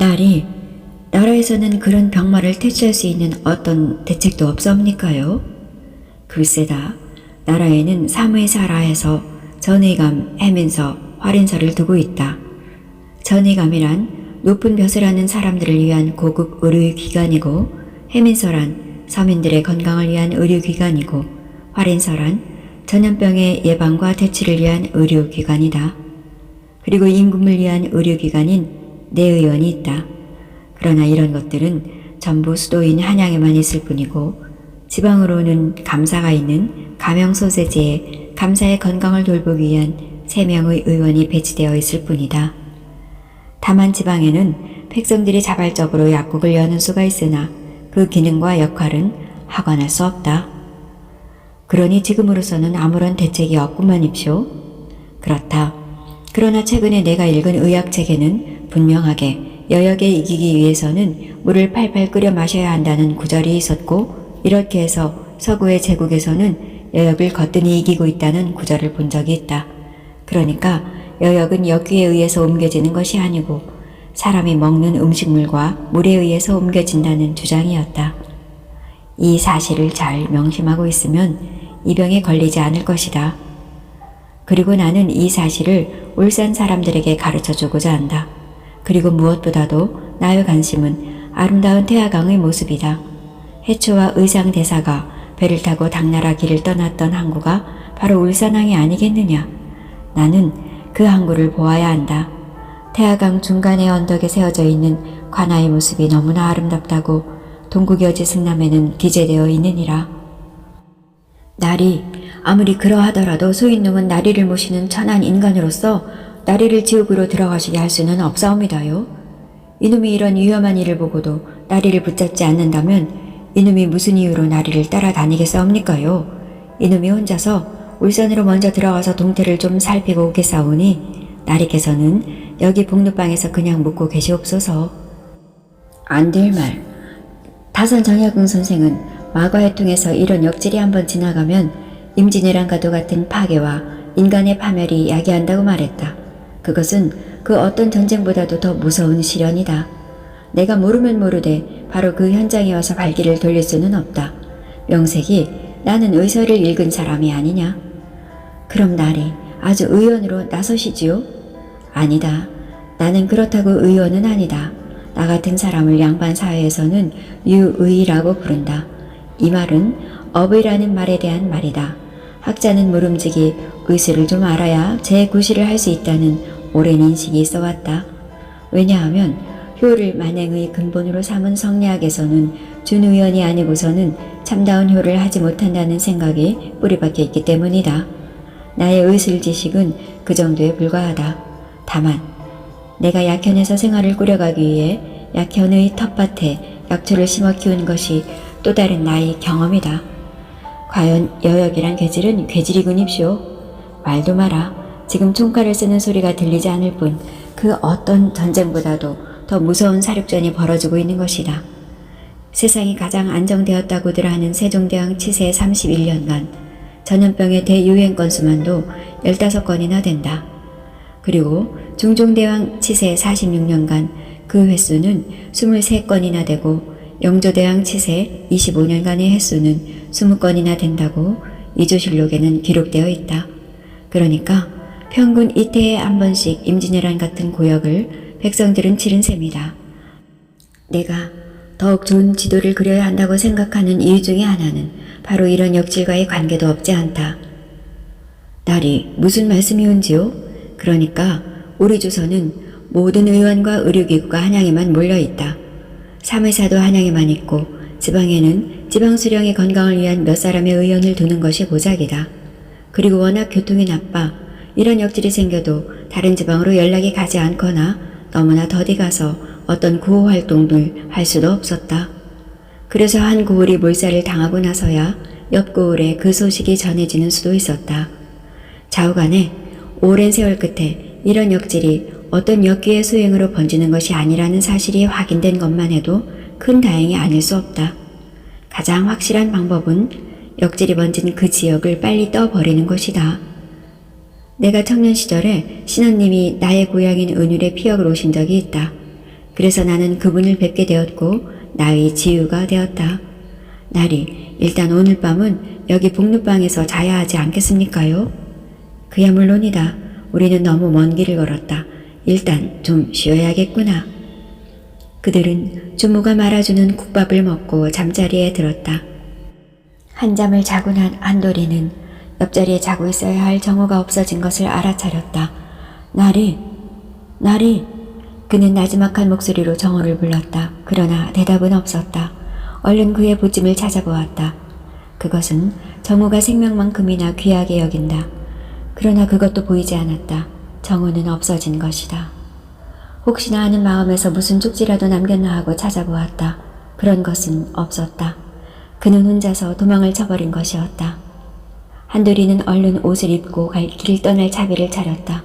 딸이 나라에서는 그런 병마를 퇴치할 수 있는 어떤 대책도 없사옵니까요? 글쎄다. 나라에는 사무에사라해서 전의감, 해민서, 활인서를 두고 있다. 전의감이란 높은 벼슬 하는 사람들을 위한 고급 의료기관이고, 해민서란 서민들의 건강을 위한 의료기관이고, 활인서란 전염병의 예방과 퇴치를 위한 의료기관이다. 그리고 임금을 위한 의료기관인 내의원이 있다. 그러나 이런 것들은 전부 수도인 한양에만 있을 뿐이고, 지방으로는 감사가 있는 가명소세지에 감사의 건강을 돌보기 위한 3명의 의원이 배치되어 있을 뿐이다. 다만 지방에는 백성들이 자발적으로 약국을 여는 수가 있으나 그 기능과 역할은 하관할 수 없다. 그러니 지금으로서는 아무런 대책이 없구만입쇼. 그렇다. 그러나 최근에 내가 읽은 의학책에는 분명하게 여역에 이기기 위해서는 물을 팔팔 끓여 마셔야 한다는 구절이 있었고, 이렇게 해서 서구의 제국에서는 여역을 거뜬히 이기고 있다는 구절을 본 적이 있다. 그러니까 여역은 역기에 의해서 옮겨지는 것이 아니고 사람이 먹는 음식물과 물에 의해서 옮겨진다는 주장이었다. 이 사실을 잘 명심하고 있으면 이 병에 걸리지 않을 것이다. 그리고 나는 이 사실을 울산 사람들에게 가르쳐주고자 한다. 그리고 무엇보다도 나의 관심은 아름다운 태화강의 모습이다. 해초와 의상대사가 배를 타고 당나라 길을 떠났던 항구가 바로 울산항이 아니겠느냐. 나는 그 항구를 보아야 한다. 태화강 중간의 언덕에 세워져 있는 관아의 모습이 너무나 아름답다고 동국여지 승남에는 기재되어 있느니라. 나리, 아무리 그러하더라도 소인놈은 나리를 모시는 천한 인간으로서 나리를 지옥으로 들어가시게 할 수는 없사옵니다요. 이놈이 이런 위험한 일을 보고도 나리를 붙잡지 않는다면 이놈이 무슨 이유로 나리를 따라다니겠사옵니까요? 이놈이 혼자서 울산으로 먼저 들어가서 동태를 좀 살피고 오겠사오니 나리께서는 여기 복루방에서 그냥 묵고 계시옵소서. 안 될 말. 다선 정약용 선생은 마과에 통해서 이런 역질이 한번 지나가면 임진왜란과도 같은 파괴와 인간의 파멸이 야기한다고 말했다. 그것은 그 어떤 전쟁보다도 더 무서운 시련이다. 내가 모르면 모르되 바로 그 현장에 와서 발길을 돌릴 수는 없다. 명색이 나는 의서를 읽은 사람이 아니냐? 그럼 나리 아주 의원으로 나서시지요? 아니다. 나는 그렇다고 의원은 아니다. 나 같은 사람을 양반 사회에서는 유의라고 부른다. 이 말은 업의라는 말에 대한 말이다. 학자는 모름지기 의술을 좀 알아야 제9시를 할 수 있다는 오랜 인식이 있어왔다. 왜냐하면 효를 만행의 근본으로 삼은 성리학에서는 준의원이 아니고서는 참다운 효를 하지 못한다는 생각이 뿌리박혀 있기 때문이다. 나의 의술 지식은 그 정도에 불과하다. 다만 내가 약현에서 생활을 꾸려가기 위해 약현의 텃밭에 약초를 심어 키운 것이 또 다른 나의 경험이다. 과연 여역이란 괴질은 괴질이군입쇼. 말도 마라. 지금 총칼을 쓰는 소리가 들리지 않을 뿐 그 어떤 전쟁보다도 더 무서운 사륙전이 벌어지고 있는 것이다. 세상이 가장 안정되었다고들 하는 세종대왕 치세 31년간 전염병의 대유행 건수만도 15건이나 된다. 그리고 중종대왕 치세 46년간 그 횟수는 23건이나 되고 영조대왕 치세 25년간의 횟수는 20건이나 된다고 이조실록에는 기록되어 있다. 그러니까 평균 이태에 한 번씩 임진왜란 같은 고역을 백성들은 치른 셈이다. 내가 더욱 좋은 지도를 그려야 한다고 생각하는 이유 중에 하나는 바로 이런 역질과의 관계도 없지 않다. 나리 무슨 말씀이온지요? 그러니까 우리 조선은 모든 의원과 의료기구가 한양에만 몰려있다. 사무사도 한양에만 있고 지방에는 지방수령의 건강을 위한 몇 사람의 의원을 두는 것이 고작이다. 그리고 워낙 교통이 나빠 이런 역질이 생겨도 다른 지방으로 연락이 가지 않거나 너무나 더디 가서 어떤 구호활동을 할 수도 없었다. 그래서 한 고을이 몰살을 당하고 나서야 옆 고을에 그 소식이 전해지는 수도 있었다. 좌우간에 오랜 세월 끝에 이런 역질이 어떤 역기의 수행으로 번지는 것이 아니라는 사실이 확인된 것만 해도 큰 다행이 아닐 수 없다. 가장 확실한 방법은 역질이 번진 그 지역을 빨리 떠버리는 것이다. 내가 청년 시절에 신혼님이 나의 고향인 은율에 피역을 오신 적이 있다. 그래서 나는 그분을 뵙게 되었고 나의 지유가 되었다. 나리, 일단 오늘 밤은 여기 복룻방에서 자야 하지 않겠습니까요? 그야 물론이다. 우리는 너무 먼 길을 걸었다. 일단 좀 쉬어야겠구나. 그들은 주모가 말아주는 국밥을 먹고 잠자리에 들었다. 한잠을 자고 난 한돌이는 옆자리에 자고 있어야 할 정호가 없어진 것을 알아차렸다. 나리, 나리. 그는 나지막한 목소리로 정호를 불렀다. 그러나 대답은 없었다. 얼른 그의 보찜을 찾아보았다. 그것은 정호가 생명만큼이나 귀하게 여긴다. 그러나 그것도 보이지 않았다. 정호는 없어진 것이다. 혹시나 하는 마음에서 무슨 쪽지라도 남겼나 하고 찾아보았다. 그런 것은 없었다. 그는 혼자서 도망을 쳐버린 것이었다. 한돌이는 얼른 옷을 입고 갈 길을 떠날 차비를 차렸다.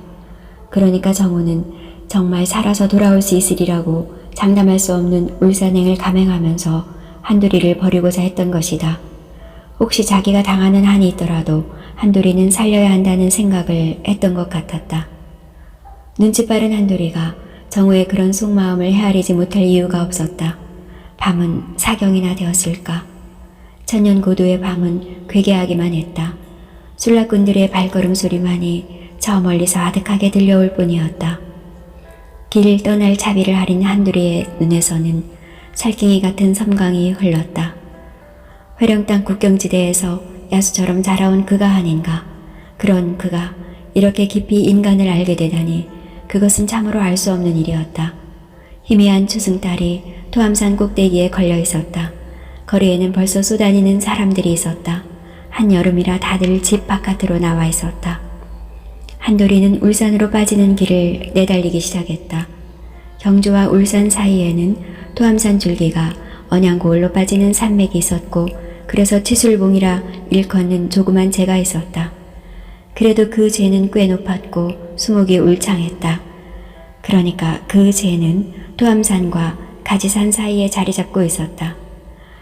그러니까 정호는 정말 살아서 돌아올 수 있으리라고 장담할 수 없는 울산행을 감행하면서 한돌이를 버리고자 했던 것이다. 혹시 자기가 당하는 한이 있더라도 한돌이는 살려야 한다는 생각을 했던 것 같았다. 눈치 빠른 한돌이가 정우의 그런 속마음을 헤아리지 못할 이유가 없었다. 밤은 사경이나 되었을까? 천년고도의 밤은 괴괴하기만 했다. 술락꾼들의 발걸음 소리만이 저 멀리서 아득하게 들려올 뿐이었다. 길을 떠날 차비를 하린 한돌이의 눈에서는 살쾡이 같은 섬광이 흘렀다. 회령땅 국경지대에서 야수처럼 자라온 그가 아닌가. 그런 그가 이렇게 깊이 인간을 알게 되다니 그것은 참으로 알 수 없는 일이었다. 희미한 추승달이 토암산 꼭대기에 걸려 있었다. 거리에는 벌써 쏘다니는 사람들이 있었다. 한여름이라 다들 집 바깥으로 나와 있었다. 한돌이는 울산으로 빠지는 길을 내달리기 시작했다. 경주와 울산 사이에는 토암산 줄기가 언양고을로 빠지는 산맥이 있었고 그래서 치술봉이라 일컫는 조그만 제가 있었다. 그래도 그 제는 꽤 높았고 수목이 울창했다. 그러니까 그 제는 토암산과 가지산 사이에 자리 잡고 있었다.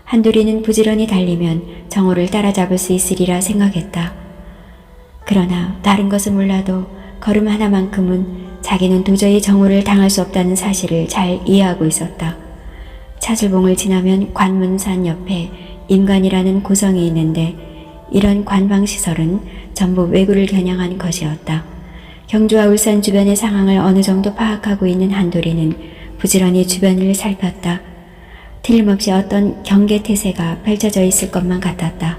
한돌이는 부지런히 달리면 정오를 따라잡을 수 있으리라 생각했다. 그러나 다른 것은 몰라도 걸음 하나만큼은 자기는 도저히 정오를 당할 수 없다는 사실을 잘 이해하고 있었다. 차술봉을 지나면 관문산 옆에 임관이라는 고성이 있는데 이런 관방시설은 전부 왜구를 겨냥한 것이었다. 경주와 울산 주변의 상황을 어느 정도 파악하고 있는 한돌이는 부지런히 주변을 살폈다. 틀림없이 어떤 경계태세가 펼쳐져 있을 것만 같았다.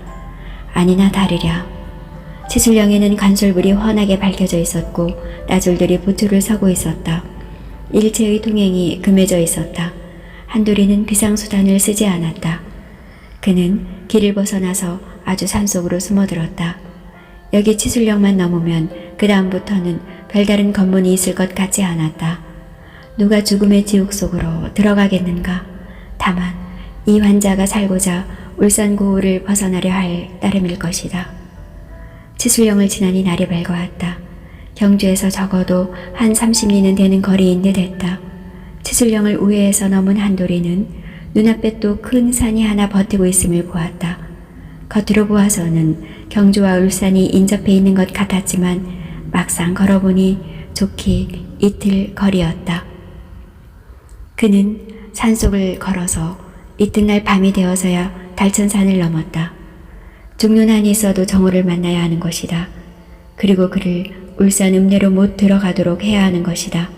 아니나 다르랴. 치술령에는 간솔불이 훤하게 밝혀져 있었고 나졸들이 보초를 서고 있었다. 일체의 동행이 금해져 있었다. 한돌이는 비상수단을 쓰지 않았다. 그는 길을 벗어나서 아주 산속으로 숨어들었다. 여기 치술령만 넘으면 그 다음부터는 별다른 건물이 있을 것 같지 않았다. 누가 죽음의 지옥 속으로 들어가겠는가? 다만 이 환자가 살고자 울산고을을 벗어나려 할 따름일 것이다. 치술령을 지나니 날이 밝아왔다. 경주에서 적어도 한 30리는 되는 거리인 듯 했다. 치술령을 우회해서 넘은 한돌이는 눈앞에 또 큰 산이 하나 버티고 있음을 보았다. 겉으로 보아서는 경주와 울산이 인접해 있는 것 같았지만 막상 걸어보니 좋기 이틀 거리였다. 그는 산속을 걸어서 이튿날 밤이 되어서야 달천산을 넘었다. 죽는 한이 있어도 정오를 만나야 하는 것이다. 그리고 그를 울산 읍내로 못 들어가도록 해야 하는 것이다.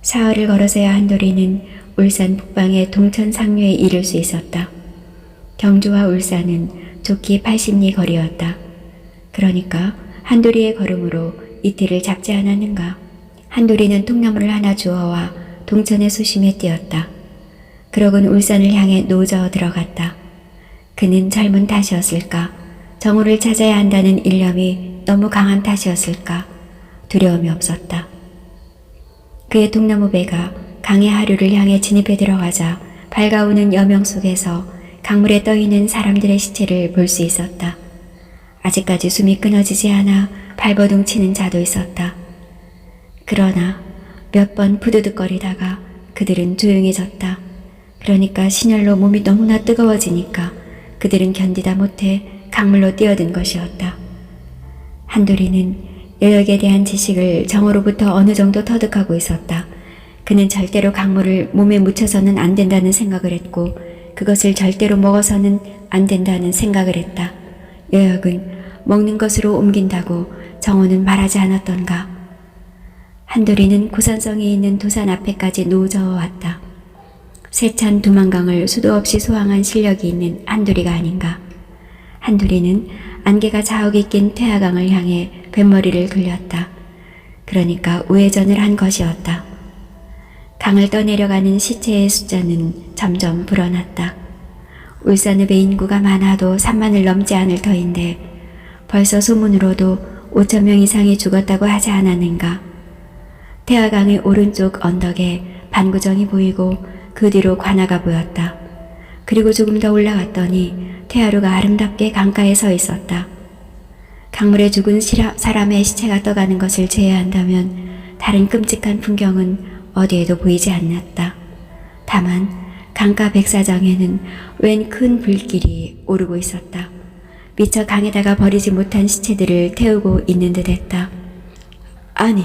사흘을 걸어서야 한돌이는 울산 북방의 동천 상류에 이를 수 있었다. 경주와 울산은 좋기 80리 거리였다. 그러니까 한돌이의 걸음으로 이틀을 잡지 않았는가. 한돌이는 통나무를 하나 주워와 동천의 수심에 뛰었다. 그러곤 울산을 향해 노저 들어갔다. 그는 젊은 탓이었을까? 정오를 찾아야 한다는 일념이 너무 강한 탓이었을까? 두려움이 없었다. 그의 통나무 배가 강의 하류를 향해 진입해 들어가자 밝아오는 여명 속에서 강물에 떠있는 사람들의 시체를 볼 수 있었다. 아직까지 숨이 끊어지지 않아 발버둥 치는 자도 있었다. 그러나 몇 번 푸드득거리다가 그들은 조용해졌다. 그러니까 신혈로 몸이 너무나 뜨거워지니까 그들은 견디다 못해 강물로 뛰어든 것이었다. 한돌이는 여역에 대한 지식을 정오로부터 어느 정도 터득하고 있었다. 그는 절대로 강물을 몸에 묻혀서는 안 된다는 생각을 했고 그것을 절대로 먹어서는 안 된다는 생각을 했다. 여역은 먹는 것으로 옮긴다고 정호는 말하지 않았던가. 한돌이는 고산성이 있는 도산 앞에까지 노저어 왔다. 세찬 두만강을 수도 없이 소항한 실력이 있는 한돌이가 아닌가. 한돌이는 안개가 자욱이 낀 태화강을 향해 뱃머리를 굴렸다. 그러니까 우회전을 한 것이었다. 강을 떠내려가는 시체의 숫자는 점점 불어났다. 울산읍의 인구가 많아도 3만을 넘지 않을 터인데 벌써 소문으로도 5천 명 이상이 죽었다고 하지 않았는가. 태화강의 오른쪽 언덕에 반구정이 보이고 그 뒤로 관아가 보였다. 그리고 조금 더 올라갔더니 태화루가 아름답게 강가에 서 있었다. 강물에 죽은 사람의 시체가 떠가는 것을 제외한다면 다른 끔찍한 풍경은 어디에도 보이지 않았다. 다만 강가 백사장에는 웬 큰 불길이 오르고 있었다. 미처 강에다가 버리지 못한 시체들을 태우고 있는 듯 했다. 아니,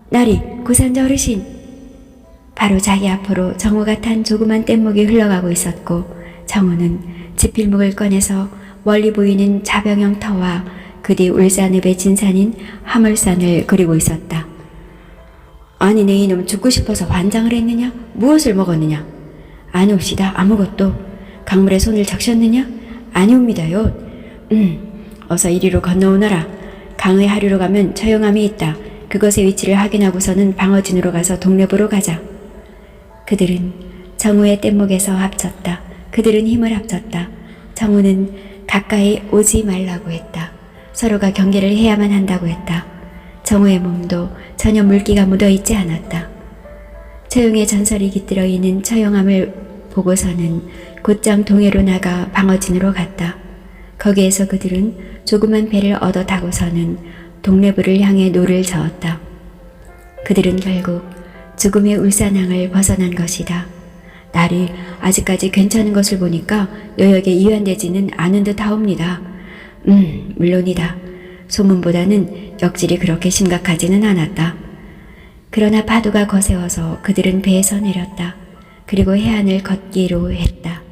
나리, 고산자 어르신! 바로 자기 앞으로 정호가 탄 조그만 뗏목이 흘러가고 있었고 정호는 지필목을 꺼내서 멀리 보이는 자병형 터와 그 뒤 울산읍의 진산인 하물산을 그리고 있었다. 아니 내 이놈 죽고 싶어서 환장을 했느냐? 무엇을 먹었느냐? 아니옵시다. 아무것도. 강물에 손을 적셨느냐? 아니옵니다요. 어서 이리로 건너오너라. 강의 하류로 가면 처형함이 있다. 그것의 위치를 확인하고서는 방어진으로 가서 동네부로 가자. 그들은 정우의 뗏목에서 합쳤다. 그들은 힘을 합쳤다. 정우는 가까이 오지 말라고 했다. 서로가 경계를 해야만 한다고 했다. 정우의 몸도 전혀 물기가 묻어있지 않았다. 처용의 전설이 깃들어 있는 처용함을 보고서는 곧장 동해로 나가 방어진으로 갔다. 거기에서 그들은 조그만 배를 얻어 타고서는 동래부를 향해 노를 저었다. 그들은 결국 죽음의 울산항을 벗어난 것이다. 날이 아직까지 괜찮은 것을 보니까 여역에 이완되지는 않은 듯 하옵니다. 물론이다. 소문보다는 역질이 그렇게 심각하지는 않았다. 그러나 파도가 거세워서 그들은 배에서 내렸다. 그리고 해안을 걷기로 했다.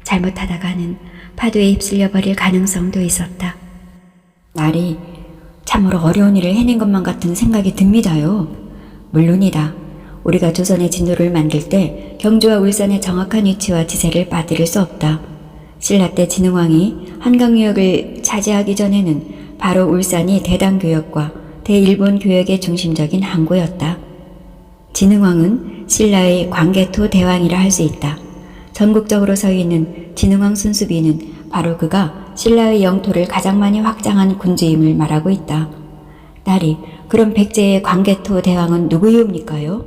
잘못하다가는 파도에 휩쓸려 버릴 가능성도 있었다. 날이 참으로 어려운 일을 해낸 것만 같은 생각이 듭니다요. 물론이다. 우리가 조선의 진도를 만들 때 경주와 울산의 정확한 위치와 지세를 빠뜨릴 수 없다. 신라 때 진흥왕이 한강유역을 차지하기 전에는 바로 울산이 대당교역과 대일본 교역의 중심적인 항구였다. 진흥왕은 신라의 광개토 대왕이라 할 수 있다. 전국적으로 서 있는 진흥왕 순수비는 바로 그가 신라의 영토를 가장 많이 확장한 군주임을 말하고 있다. 나리, 그럼 백제의 광개토 대왕은 누구이옵니까요?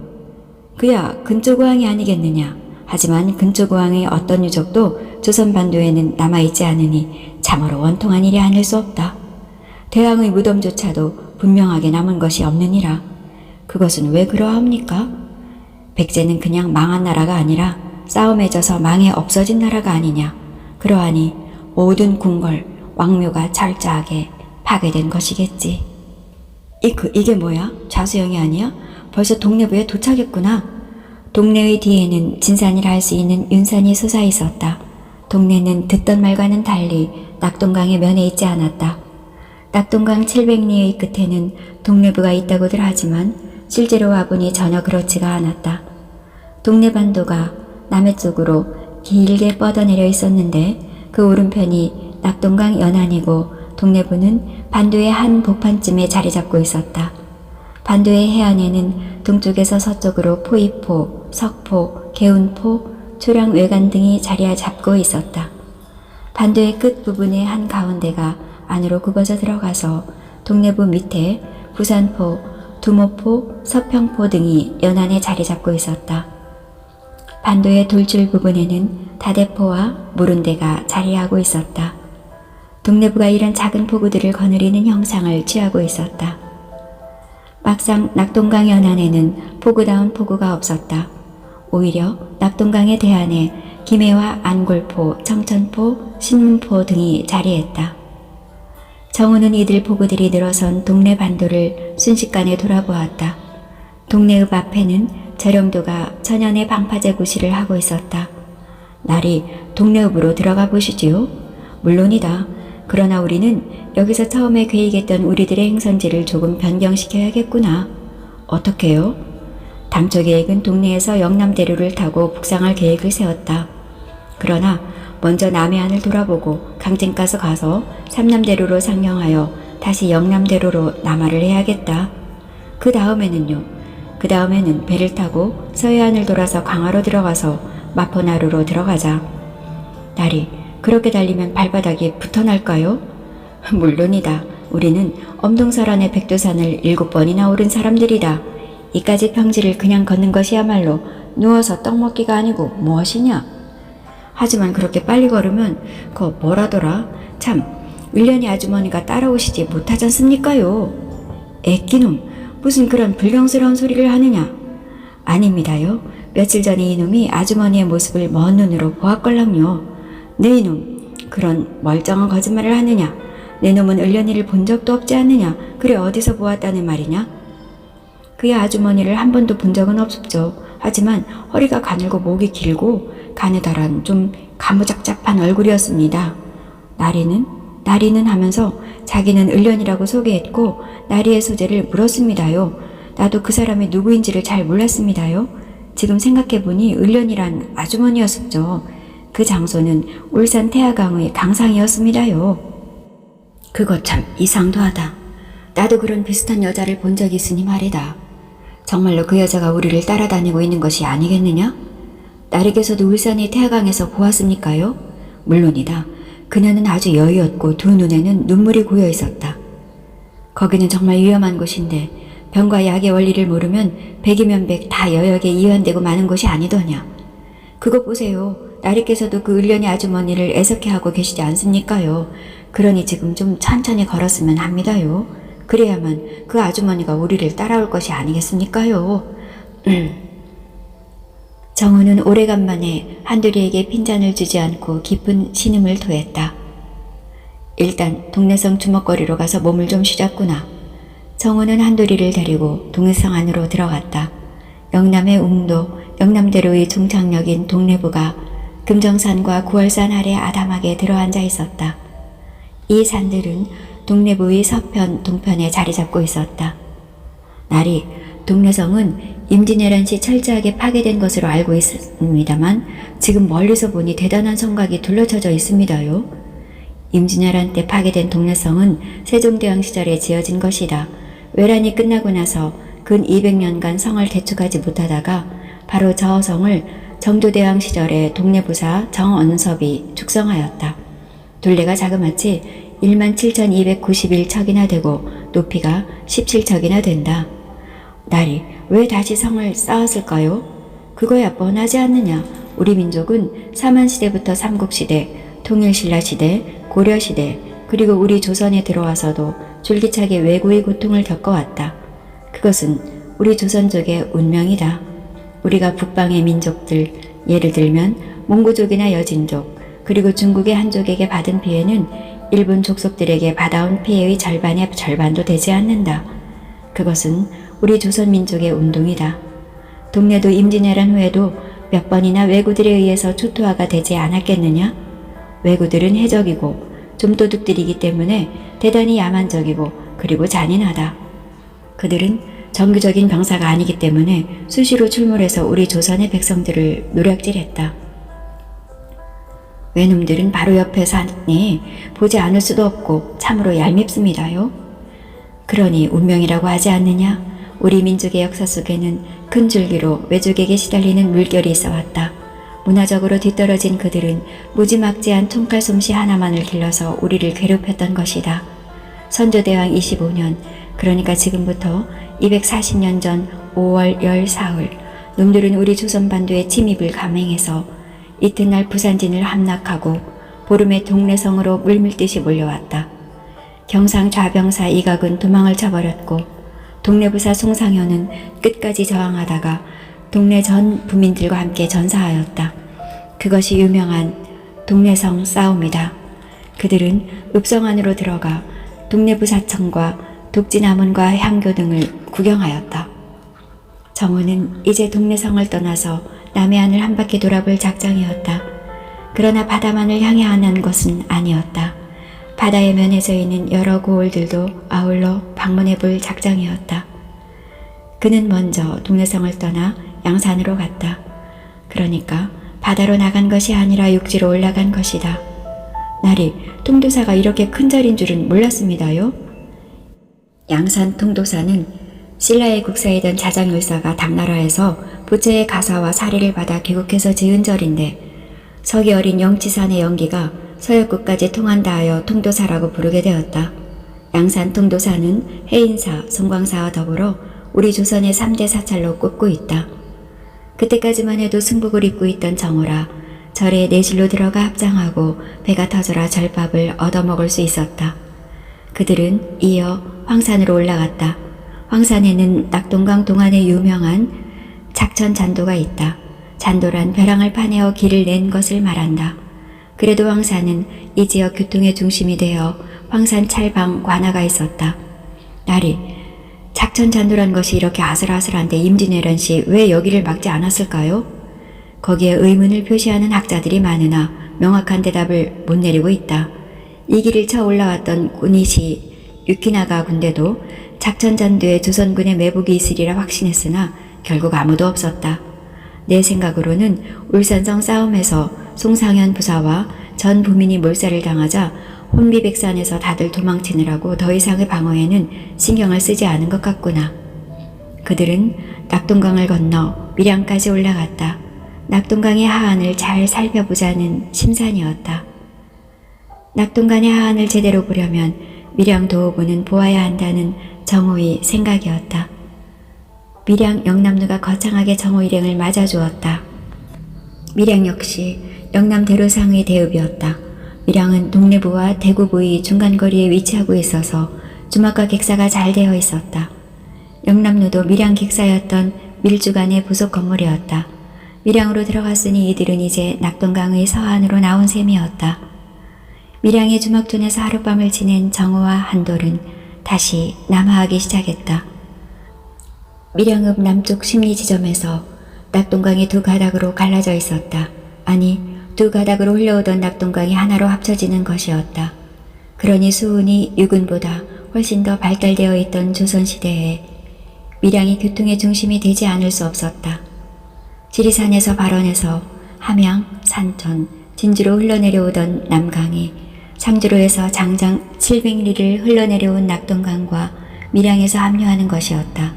그야 근초고왕이 아니겠느냐. 하지만 근초고왕의 어떤 유적도 조선 반도에는 남아있지 않으니 참으로 원통한 일이 아닐 수 없다. 대왕의 무덤조차도 분명하게 남은 것이 없느니라. 그것은 왜 그러합니까? 백제는 그냥 망한 나라가 아니라 싸움에 져서 망해 없어진 나라가 아니냐. 그러하니 모든 궁궐, 왕묘가 철저하게 파괴된 것이겠지. 이게 뭐야? 좌수영이 아니야? 벌써 동래부에 도착했구나. 동네의 뒤에는 진산이라 할 수 있는 윤산이 솟아 있었다. 동네는 듣던 말과는 달리 낙동강의 면에 있지 않았다. 낙동강 700리의 끝에는 동래부가 있다고들 하지만 실제로 와보니 전혀 그렇지가 않았다. 동래반도가 남해 쪽으로 길게 뻗어내려 있었는데 그 오른편이 낙동강 연안이고 동래부는 반도의 한 복판쯤에 자리 잡고 있었다. 반도의 해안에는 동쪽에서 서쪽으로 포이포, 석포, 개운포, 초량 외관 등이 자리 잡고 있었다. 반도의 끝부분의 한 가운데가 안으로 굽어져 들어가서 동래부 밑에 부산포, 두모포, 서평포 등이 연안에 자리 잡고 있었다. 반도의 돌줄 부분에는 다대포와 무른대가 자리하고 있었다. 동래부가 이런 작은 포구들을 거느리는 형상을 취하고 있었다. 막상 낙동강 연안에는 포구다운 포구가 없었다. 오히려 낙동강의 대안에 김해와 안골포, 청천포, 신문포 등이 자리했다. 정우는 이들 포구들이 늘어선 동래 반도를 순식간에 돌아보았다. 동래읍 앞에는 재령도가 천연의 방파제 구실을 하고 있었다. 날이 동네읍으로 들어가 보시지요. 물론이다. 그러나 우리는 여기서 처음에 계획했던 우리들의 행선지를 조금 변경시켜야겠구나. 어떻게요? 당초 계획은 동네에서 영남대로를 타고 북상할 계획을 세웠다. 그러나 먼저 남해안을 돌아보고 강진가서 가서 삼남대로로 상경하여 다시 영남대로로 남하를 해야겠다. 그 다음에는 배를 타고 서해안을 돌아서 강화로 들어가서 마포나루로 들어가자. 날이 그렇게 달리면 발바닥이 붙어날까요? 물론이다. 우리는 엄동설안의 백두산을 7번이나 오른 사람들이다. 이까지 평지를 그냥 걷는 것이야말로 누워서 떡 먹기가 아니고 무엇이냐? 하지만 그렇게 빨리 걸으면 뭐라더라? 참, 을련이 아주머니가 따라오시지 못하잖습니까요? 애끼놈, 무슨 그런 불경스러운 소리를 하느냐? 아닙니다요. 며칠 전에 이놈이 아주머니의 모습을 먼 눈으로 보았걸랑요. 네 이놈, 그런 멀쩡한 거짓말을 하느냐? 내 놈은 을련이를 본 적도 없지 않느냐? 그래 어디서 보았다는 말이냐? 그의 아주머니를 한 번도 본 적은 없었죠. 하지만 허리가 가늘고 목이 길고 가느다란 좀 가무잡잡한 얼굴이었습니다. 나리는 하면서 자기는 을련이라고 소개했고 나리의 소재를 물었습니다요. 나도 그 사람이 누구인지를 잘 몰랐습니다요. 지금 생각해보니 을련이란 아주머니였었죠. 그 장소는 울산 태화강의 강상이었습니다요. 그거 참 이상도하다. 나도 그런 비슷한 여자를 본 적이 있으니 말이다. 정말로 그 여자가 우리를 따라다니고 있는 것이 아니겠느냐? 나리께서도 울산의 태화강에서 보았습니까요? 물론이다. 그녀는 아주 여유였고 두 눈에는 눈물이 고여 있었다. 거기는 정말 위험한 곳인데 병과 약의 원리를 모르면 백이면 백 다 여역에 이완되고 마는 곳이 아니더냐. 그것 보세요. 나리께서도 그 을련이 아주머니를 애석해하고 계시지 않습니까요? 그러니 지금 좀 천천히 걸었으면 합니다요. 그래야만 그 아주머니가 우리를 따라올 것이 아니겠습니까요? 정우는 오래간만에 한돌이에게 핀잔을 주지 않고 깊은 신음을 토했다. 일단 동네성 주먹거리로 가서 몸을 좀 쉬자꾸나. 정우는 한돌이를 데리고 동네성 안으로 들어갔다. 영남의 웅도, 영남대로의 중창역인 동래부가 금정산과 구월산 아래 아담하게 들어앉아 있었다. 이 산들은 동래부의 서편, 동편에 자리 잡고 있었다. 날이 동래성은 임진왜란 시 철저하게 파괴된 것으로 알고 있습니다만 지금 멀리서 보니 대단한 성곽이 둘러쳐져 있습니다요. 임진왜란 때 파괴된 동래성은 세종대왕 시절에 지어진 것이다. 외란이 끝나고 나서 근 200년간 성을 개축하지 못하다가 바로 저 성을 정조대왕 시절에 동래부사 정언섭이 축성하였다. 둘레가 자그마치 17,291척이나 되고 높이가 17척이나 된다. 날이 왜 다시 성을 쌓았을까요? 그거야 뻔하지 않느냐. 우리 민족은 사만시대부터 삼국시대, 통일신라시대, 고려시대, 그리고 우리 조선에 들어와서도 줄기차게 왜구의 고통을 겪어왔다. 그것은 우리 조선족의 운명이다. 우리가 북방의 민족들, 예를 들면 몽고족이나 여진족, 그리고 중국의 한족에게 받은 피해는 일본 족속들에게 받아온 피해의 절반의 절반도 되지 않는다. 그것은 우리 조선민족의 운동이다. 동래도 임진왜란 후에도 몇 번이나 왜구들에 의해서 초토화가 되지 않았겠느냐? 왜구들은 해적이고 좀도둑들이기 때문에 대단히 야만적이고 그리고 잔인하다. 그들은 정규적인 병사가 아니기 때문에 수시로 출몰해서 우리 조선의 백성들을 노략질했다. 외놈들은 바로 옆에 사니 보지 않을 수도 없고 참으로 얄밉습니다요. 그러니 운명이라고 하지 않느냐? 우리 민족의 역사 속에는 큰 줄기로 외족에게 시달리는 물결이 있어왔다. 문화적으로 뒤떨어진 그들은 무지막지한 총칼 솜씨 하나만을 길러서 우리를 괴롭혔던 것이다. 선조대왕 25년, 그러니까 지금부터 240년 전 5월 14일, 놈들은 우리 조선반도에 침입을 감행해서 이튿날 부산진을 함락하고 보름에 동래성으로 물밀듯이 몰려왔다. 경상 좌병사 이각은 도망을 쳐버렸고 동래부사 송상효는 끝까지 저항하다가 동래 전 부민들과 함께 전사하였다. 그것이 유명한 동래성 싸움이다. 그들은 읍성 안으로 들어가 동래부사청과 독진암원과 향교 등을 구경하였다. 정우는 이제 동네성을 떠나서 남해안을 한 바퀴 돌아볼 작정이었다. 그러나 바다만을 향해 하는 것은 아니었다. 바다의 면에 서 있는 여러 고을들도 아울러 방문해 볼 작정이었다. 그는 먼저 동네성을 떠나 양산으로 갔다. 그러니까 바다로 나간 것이 아니라 육지로 올라간 것이다. 나리, 통도사가 이렇게 큰 절인 줄은 몰랐습니다요. 양산 통도사는 신라의 국사이던 자장율사가 당나라에서 부처의 가사와 사리를 받아 귀국해서 지은 절인데 석이 어린 영치산의 연기가 서역국까지 통한다 하여 통도사라고 부르게 되었다. 양산 통도사는 해인사, 송광사와 더불어 우리 조선의 3대 사찰로 꼽고 있다. 그때까지만 해도 승복을 입고 있던 정우라 절에 내실로 들어가 합장하고 배가 터져라 절밥을 얻어먹을 수 있었다. 그들은 이어 황산으로 올라갔다. 황산에는 낙동강 동안에 유명한 작천 잔도가 있다. 잔도란 벼랑을 파내어 길을 낸 것을 말한다. 그래도 황산은 이 지역 교통의 중심이 되어 황산 찰방 관아가 있었다. 나리, 작천 잔도란 것이 이렇게 아슬아슬한데 임진왜란 시 왜 여기를 막지 않았을까요? 거기에 의문을 표시하는 학자들이 많으나 명확한 대답을 못 내리고 있다. 이 길을 쳐 올라왔던 군이시 유키나가 군대도 작천잔도에 조선군의 매복이 있으리라 확신했으나 결국 아무도 없었다. 내 생각으로는 울산성 싸움에서 송상현 부사와 전 부민이 몰살을 당하자 혼비백산에서 다들 도망치느라고 더 이상의 방어에는 신경을 쓰지 않은 것 같구나. 그들은 낙동강을 건너 밀양까지 올라갔다. 낙동강의 하안을 잘 살펴보자는 심산이었다. 낙동강의 하안을 제대로 보려면 밀양 도호부는 보아야 한다는 정호의 생각이었다. 밀양 영남루가 거창하게 정호 일행을 맞아주었다. 밀양 역시 영남 대로상의 대읍이었다. 밀양은 동래부와 대구부의 중간거리에 위치하고 있어서 주막과 객사가 잘 되어 있었다. 영남루도 밀양 객사였던 밀주간의 부속 건물이었다. 밀양으로 들어갔으니 이들은 이제 낙동강의 서안으로 나온 셈이었다. 밀양의 주막촌에서 하룻밤을 지낸 정우와 한돌은 다시 남하하기 시작했다. 밀양읍 남쪽 심리지점에서 낙동강이 두 가닥으로 갈라져 있었다. 아니, 두 가닥으로 흘러오던 낙동강이 하나로 합쳐지는 것이었다. 그러니 수운이 유근보다 훨씬 더 발달되어 있던 조선시대에 밀양이 교통의 중심이 되지 않을 수 없었다. 지리산에서 발원해서 함양, 산천, 진주로 흘러내려오던 남강이 상주로에서 장장 700리를 흘러내려온 낙동강과 밀양에서 합류하는 것이었다.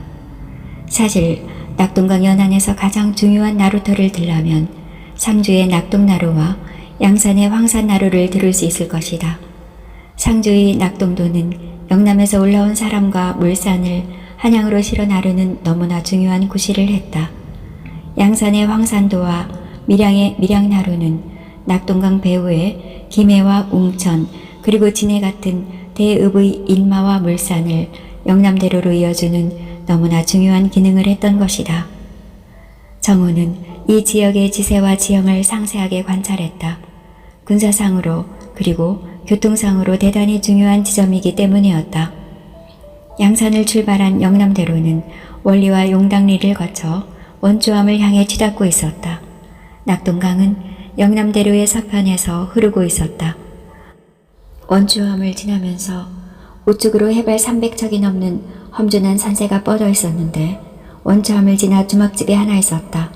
사실 낙동강 연안에서 가장 중요한 나루터를 들라면 상주의 낙동나루와 양산의 황산나루를 들을 수 있을 것이다. 상주의 낙동도는 영남에서 올라온 사람과 물산을 한양으로 실어 나르는 너무나 중요한 구실을 했다. 양산의 황산도와 밀양의 밀양나루는 낙동강 배후에 김해와 웅천 그리고 진해 같은 대읍의 인마와 물산을 영남대로로 이어주는 너무나 중요한 기능을 했던 것이다. 정우는 이 지역의 지세와 지형을 상세하게 관찰했다. 군사상으로 그리고 교통상으로 대단히 중요한 지점이기 때문이었다. 양산을 출발한 영남대로는 원리와 용당리를 거쳐 원주암을 향해 치닫고 있었다. 낙동강은 영남대로의 서편에서 흐르고 있었다. 원주암을 지나면서 우측으로 해발 300척이 넘는 험준한 산세가 뻗어 있었는데 원주암을 지나 주막집이 하나 있었다.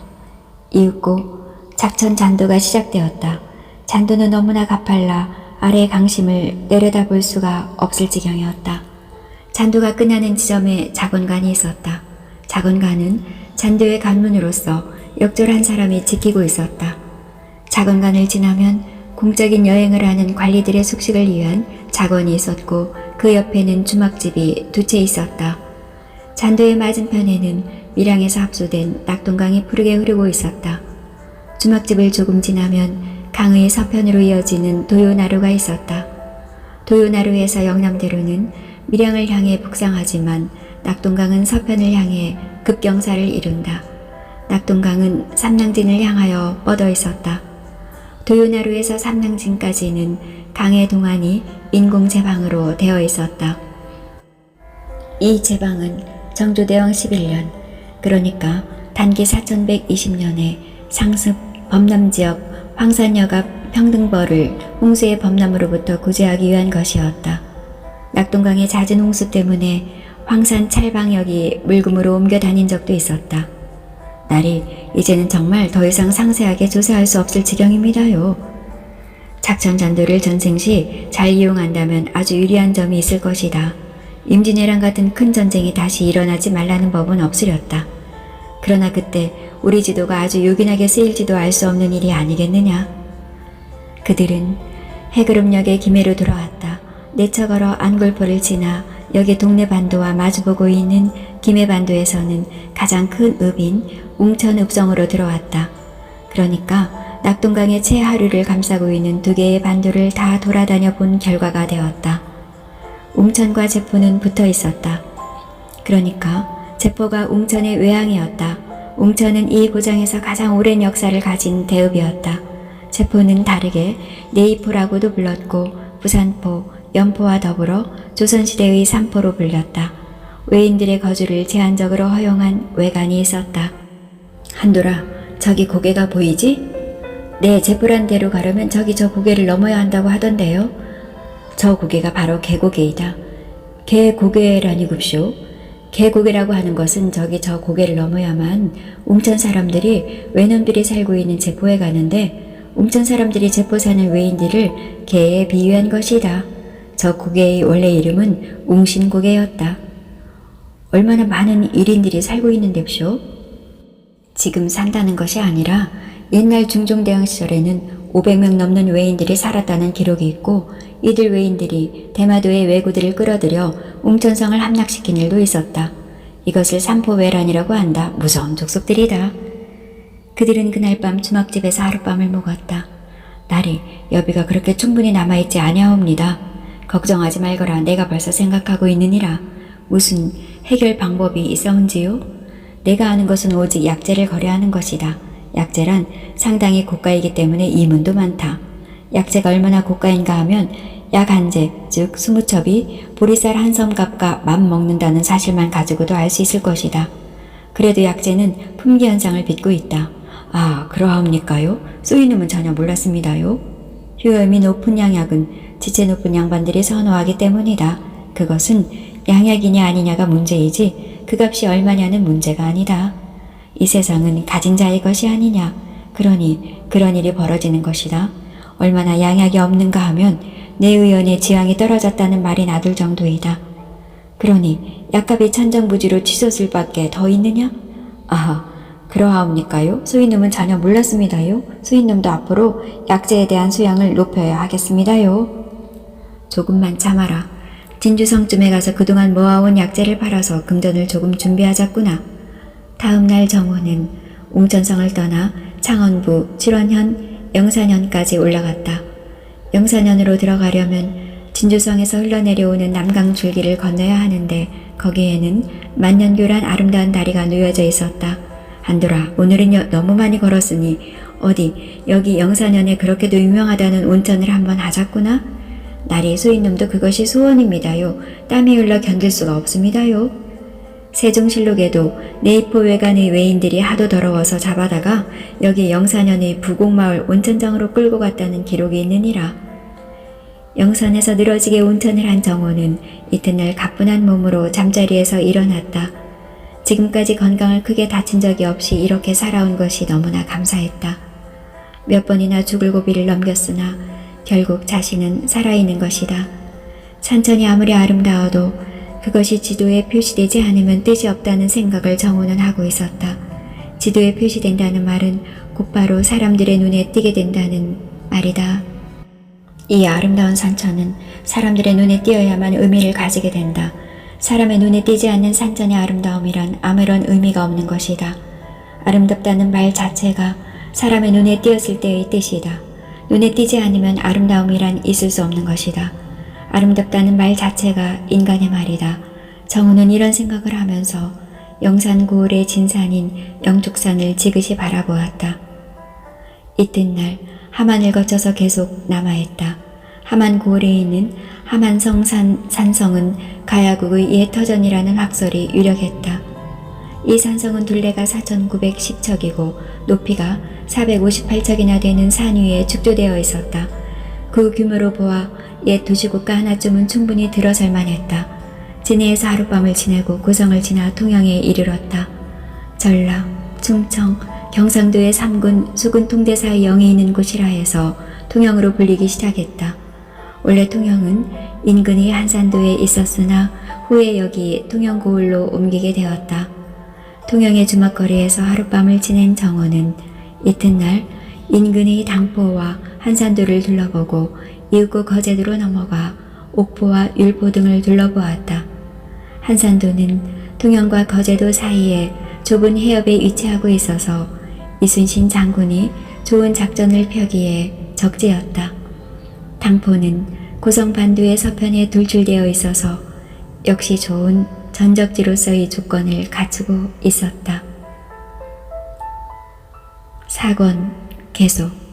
이윽고 작천 잔도가 시작되었다. 잔도는 너무나 가팔라 아래 강심을 내려다볼 수가 없을 지경이었다. 잔도가 끝나는 지점에 작원관이 있었다. 작원관은 잔도의 관문으로서 역졸한 사람이 지키고 있었다. 작원관을 지나면 공적인 여행을 하는 관리들의 숙식을 위한 작원이 있었고 그 옆에는 주막집이 두 채 있었다. 잔도의 맞은편에는 밀양에서 합수된 낙동강이 푸르게 흐르고 있었다. 주막집을 조금 지나면 강의 서편으로 이어지는 도요나루가 있었다. 도요나루에서 영남대로는 밀양을 향해 북상하지만 낙동강은 서편을 향해 급경사를 이룬다. 낙동강은 삼랑진을 향하여 뻗어 있었다. 도요나루에서 삼랑진까지는 강의 동안이 인공제방으로 되어 있었다. 이 제방은 정조대왕 11년 그러니까 단기 4120년에 상습 범람지역 황산역 앞 평등벌을 홍수의 범람으로부터 구제하기 위한 것이었다. 낙동강의 잦은 홍수 때문에 황산 찰방역이 물금으로 옮겨 다닌 적도 있었다. 날이 이제는 정말 더 이상 상세하게 조사할 수 없을 지경입니다요. 작전잔도를 전생 시 잘 이용한다면 아주 유리한 점이 있을 것이다. 임진왜란 같은 큰 전쟁이 다시 일어나지 말라는 법은 없으렸다. 그러나 그때 우리 지도가 아주 요긴하게 쓰일지도 알 수 없는 일이 아니겠느냐. 그들은 해그름역의 김해로 돌아왔다. 내쳐 걸어 안골포를 지나 여기 동네 반도와 마주보고 있는 김해 반도에서는 가장 큰 읍인 웅천읍성으로 들어왔다. 그러니까 낙동강의 채 하류를 감싸고 있는 두 개의 반도를 다 돌아다녀 본 결과가 되었다. 웅천과 제포는 붙어 있었다. 그러니까 제포가 웅천의 외항이었다. 웅천은 이 고장에서 가장 오랜 역사를 가진 대읍이었다. 제포는 다르게 네이포라고도 불렀고 부산포, 연포와 더불어 조선시대의 삼포로 불렸다. 외인들의 거주를 제한적으로 허용한 외관이 있었다. 한돌아, 저기 고개가 보이지? 네, 제포란 데로 가려면 저기 저 고개를 넘어야 한다고 하던데요. 저 고개가 바로 개고개이다. 개고개라니 굽쇼. 개고개라고 하는 것은 저기 저 고개를 넘어야만 웅천 사람들이 외놈들이 살고 있는 제포에 가는데 웅천 사람들이 제포 사는 외인들을 개에 비유한 것이다. 저 고개의 원래 이름은 웅신고개였다. 얼마나 많은 일인들이 살고 있는 뎁쇼? 지금 산다는 것이 아니라 옛날 중종대왕 시절에는 500명 넘는 외인들이 살았다는 기록이 있고 이들 외인들이 대마도의 왜구들을 끌어들여 웅천성을 함락시킨 일도 있었다. 이것을 삼포외란이라고 한다. 무서운 족속들이다. 그들은 그날 밤 주막집에서 하룻밤을 묵었다. 날이 여비가 그렇게 충분히 남아있지 아니하옵니다. 걱정하지 말거라. 내가 벌써 생각하고 있느니라. 무슨 해결 방법이 있어온지요? 내가 아는 것은 오직 약재를 거래하는 것이다. 약재란 상당히 고가이기 때문에 이문도 많다. 약재가 얼마나 고가인가 하면 약 한 재, 즉 20첩이 보리쌀 한 섬값과 맞먹는다는 사실만 가지고도 알 수 있을 것이다. 그래도 약재는 품귀 현상을 빚고 있다. 아, 그러하옵니까요? 쏘이놈은 전혀 몰랐습니다요. 효염이 높은 양약은 지체 높은 양반들이 선호하기 때문이다. 그것은 양약이냐 아니냐가 문제이지 그 값이 얼마냐는 문제가 아니다. 이 세상은 가진 자의 것이 아니냐. 그러니 그런 일이 벌어지는 것이다. 얼마나 양약이 없는가 하면 내 의원의 지왕이 떨어졌다는 말이 나돌 정도이다. 그러니 약값이 천정부지로 치솟을 밖에 더 있느냐? 아하, 그러하옵니까요? 수인놈은 전혀 몰랐습니다요. 수인놈도 앞으로 약재에 대한 수양을 높여야 하겠습니다요. 조금만 참아라. 진주성쯤에 가서 그동안 모아온 약재를 팔아서 금전을 조금 준비하자꾸나. 다음 날 정호는 웅천성을 떠나 창원부, 칠원현, 영산현까지 올라갔다. 영산현으로 들어가려면 진주성에서 흘러내려오는 남강 줄기를 건너야 하는데 거기에는 만년교란 아름다운 다리가 놓여져 있었다. 한돌아, 오늘은 너무 많이 걸었으니 어디 여기 영산현에 그렇게도 유명하다는 온천을 한번 하자꾸나. 날이 수인놈도 그것이 소원입니다요. 땀이 흘러 견딜 수가 없습니다요. 세종실록에도 네이포 외관의 외인들이 하도 더러워서 잡아다가 여기 영산현의 부곡마을 온천장으로 끌고 갔다는 기록이 있느니라. 영산에서 늘어지게 온천을 한 정호는 이튿날 가뿐한 몸으로 잠자리에서 일어났다. 지금까지 건강을 크게 다친 적이 없이 이렇게 살아온 것이 너무나 감사했다. 몇 번이나 죽을 고비를 넘겼으나 결국 자신은 살아있는 것이다. 산천이 아무리 아름다워도 그것이 지도에 표시되지 않으면 뜻이 없다는 생각을 정호는 하고 있었다. 지도에 표시된다는 말은 곧바로 사람들의 눈에 띄게 된다는 말이다. 이 아름다운 산천은 사람들의 눈에 띄어야만 의미를 가지게 된다. 사람의 눈에 띄지 않는 산천의 아름다움이란 아무런 의미가 없는 것이다. 아름답다는 말 자체가 사람의 눈에 띄었을 때의 뜻이다. 눈에 띄지 않으면 아름다움이란 있을 수 없는 것이다. 아름답다는 말 자체가 인간의 말이다. 정우는 이런 생각을 하면서 영산구울의 진산인 영축산을 지그시 바라보았다. 이튿날 하만을 거쳐서 계속 남하했다. 하만구울에 있는 하만성 산성은 가야국의 옛 터전이라는 학설이 유력했다. 이 산성은 둘레가 4,910척이고 높이가 458척이나 되는 산 위에 축조되어 있었다. 그 규모로 보아 옛 도시국가 하나쯤은 충분히 들어설 만했다. 진해에서 하룻밤을 지내고 고성을 지나 통영에 이르렀다. 전라, 충청, 경상도의 3군, 수군 통제 사이 영이 있는 곳이라 해서 통영으로 불리기 시작했다. 원래 통영은 인근의 한산도에 있었으나 후에 여기 통영고을로 옮기게 되었다. 통영의 주막거리에서 하룻밤을 지낸 정호는 이튿날 인근의 당포와 한산도를 둘러보고 이윽고 거제도로 넘어가 옥포와 율포 등을 둘러보았다. 한산도는 통영과 거제도 사이에 좁은 해협에 위치하고 있어서 이순신 장군이 좋은 작전을 펴기에 적지였다. 당포는 고성반도의 서편에 돌출되어 있어서 역시 좋은 전적지로서의 조건을 갖추고 있었다. 사권 계속